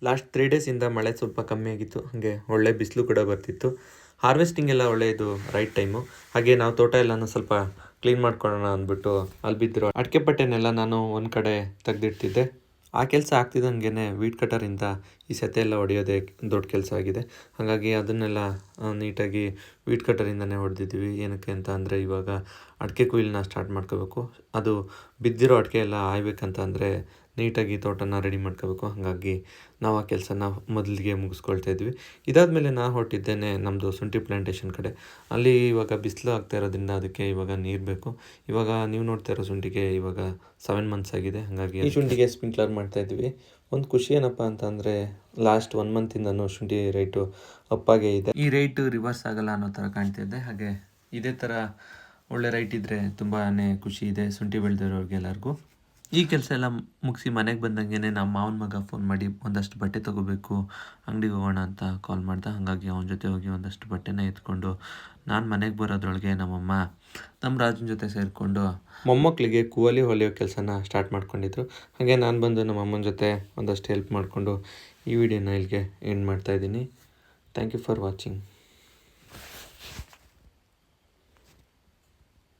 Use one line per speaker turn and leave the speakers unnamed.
Last 3 ಡೇಸಿಂದ ಮಳೆ ಸ್ವಲ್ಪ ಕಮ್ಮಿ ಆಗಿತ್ತು, ಹಾಗೆ ಒಳ್ಳೆ ಬಿಸಿಲು ಕೂಡ ಬರ್ತಿತ್ತು. ಹಾರ್ವೆಸ್ಟಿಂಗ್ ಎಲ್ಲ ಒಳ್ಳೆಯದು ರೈಟ್ ಟೈಮು. ಹಾಗೆ ನಾವು ತೋಟ ಎಲ್ಲನೂ ಸ್ವಲ್ಪ ಕ್ಲೀನ್ ಮಾಡ್ಕೊಳ್ಳೋಣ ಅಂದ್ಬಿಟ್ಟು ಅಲ್ಲಿ ಬಿದ್ದಿರೋ ಅಡಿಕೆ ಪಟ್ಟೆನೆಲ್ಲ ನಾನು ಒಂದು ಕಡೆ ತೆಗೆದಿಡ್ತಿದ್ದೆ. ಆ ಕೆಲಸ ಆಗ್ತಿದ್ದಂಗೆ ವೀಡ್ ಕಟರಿಂದ ಈ ಸೆತೆ ಎಲ್ಲ ಹೊಡೆಯೋದೇ ದೊಡ್ಡ ಕೆಲಸ ಆಗಿದೆ. ಹಾಗಾಗಿ ಅದನ್ನೆಲ್ಲ ನೀಟಾಗಿ ವೀಡ್ ಕಟರಿಂದನೇ ಹೊಡೆದಿದ್ದೀವಿ. ಏನಕ್ಕೆ ಅಂತ ಅಂದರೆ ಇವಾಗ ಅಡಿಕೆ ಕೊಯ್ಲನ್ನ ಸ್ಟಾರ್ಟ್ ಮಾಡ್ಕೋಬೇಕು. ಅದು ಬಿದ್ದಿರೋ ಅಡಿಕೆ ಎಲ್ಲ ಆಯ್ಬೇಕಂತ ಅಂದರೆ ನೀಟಾಗಿ ತೋಟನ ರೆಡಿ ಮಾಡ್ಕೋಬೇಕು. ಹಾಗಾಗಿ ನಾವು ಆ ಕೆಲಸನ ಮೊದಲಿಗೆ ಮುಗಿಸ್ಕೊಳ್ತಾ ಇದ್ವಿ. ಇದಾದಮೇಲೆ ನಾನು ಹೊರಟಿದ್ದೇನೆ ನಮ್ಮದು ಶುಂಠಿ ಪ್ಲಾಂಟೇಶನ್ ಕಡೆ. ಅಲ್ಲಿ ಇವಾಗ ಬಿಸಿಲು ಆಗ್ತಾ ಇರೋದ್ರಿಂದ ಅದಕ್ಕೆ ಇವಾಗ ನೀರು ಬೇಕು. ಇವಾಗ ನೀವು ನೋಡ್ತಾ ಇರೋ ಶುಂಠಿಗೆ ಇವಾಗ 7 ಮಂತ್ಸ್ ಆಗಿದೆ. ಹಾಗಾಗಿ ಈ ಶುಂಠಿಗೆ ಸ್ಪ್ರಿಂಕ್ಲರ್ ಮಾಡ್ತಾ ಇದ್ವಿ. ಒಂದು ಖುಷಿ ಏನಪ್ಪ ಅಂತ ಅಂದರೆ ಲಾಸ್ಟ್ 1 ಮಂತಿಂದನೂ ಶುಂಠಿ ರೇಟು ಅಪ್ಪಾಗೇ ಇದೆ. ಈ ರೇಟು ರಿವರ್ಸ್ ಆಗಲ್ಲ ಅನ್ನೋ ಥರ ಕಾಣ್ತಿದ್ದೆ. ಹಾಗೆ ಇದೇ ಥರ ಒಳ್ಳೆ ರೈಟ್ ಇದ್ದರೆ ತುಂಬಾ ಖುಷಿ ಇದೆ ಶುಂಠಿ ಬೆಳೆದಿರೋರಿಗೆಲ್ಲರಿಗೂ. ಈ ಕೆಲಸ ಎಲ್ಲ ಮುಗಿಸಿ ಮನೆಗೆ ಬಂದಂಗೆ ನಮ್ಮ ಮಾವನ ಮಗ ಫೋನ್ ಮಾಡಿ ಒಂದಷ್ಟು ಬಟ್ಟೆ ತೊಗೋಬೇಕು, ಅಂಗಡಿಗೆ ಹೋಗೋಣ ಅಂತ ಕಾಲ್ ಮಾಡ್ದೆ. ಹಾಗಾಗಿ ಅವನ ಜೊತೆ ಹೋಗಿ ಒಂದಷ್ಟು ಬಟ್ಟೆನ ಎತ್ಕೊಂಡು ನಾನು ಮನೆಗೆ ಬರೋದ್ರೊಳಗೆ ನಮ್ಮಮ್ಮ ನಮ್ಮ ರಾಜನ ಜೊತೆ ಸೇರಿಕೊಂಡು ಮೊಮ್ಮಕ್ಕಳಿಗೆ ಕೂವಲಿ ಹೊಲಿಯೋ ಕೆಲಸನ ಸ್ಟಾರ್ಟ್ ಮಾಡ್ಕೊಂಡಿದ್ರು. ಹಾಗೆ ನಾನು ಬಂದು ನಮ್ಮ ಅಮ್ಮನ ಜೊತೆ ಒಂದಷ್ಟು ಹೆಲ್ಪ್ ಮಾಡಿಕೊಂಡು ಈ ವಿಡಿಯೋನ ಇಲ್ಲಿಗೆ ಎಂಡ್ ಮಾಡ್ತಾಯಿದ್ದೀನಿ. Thank you for watching.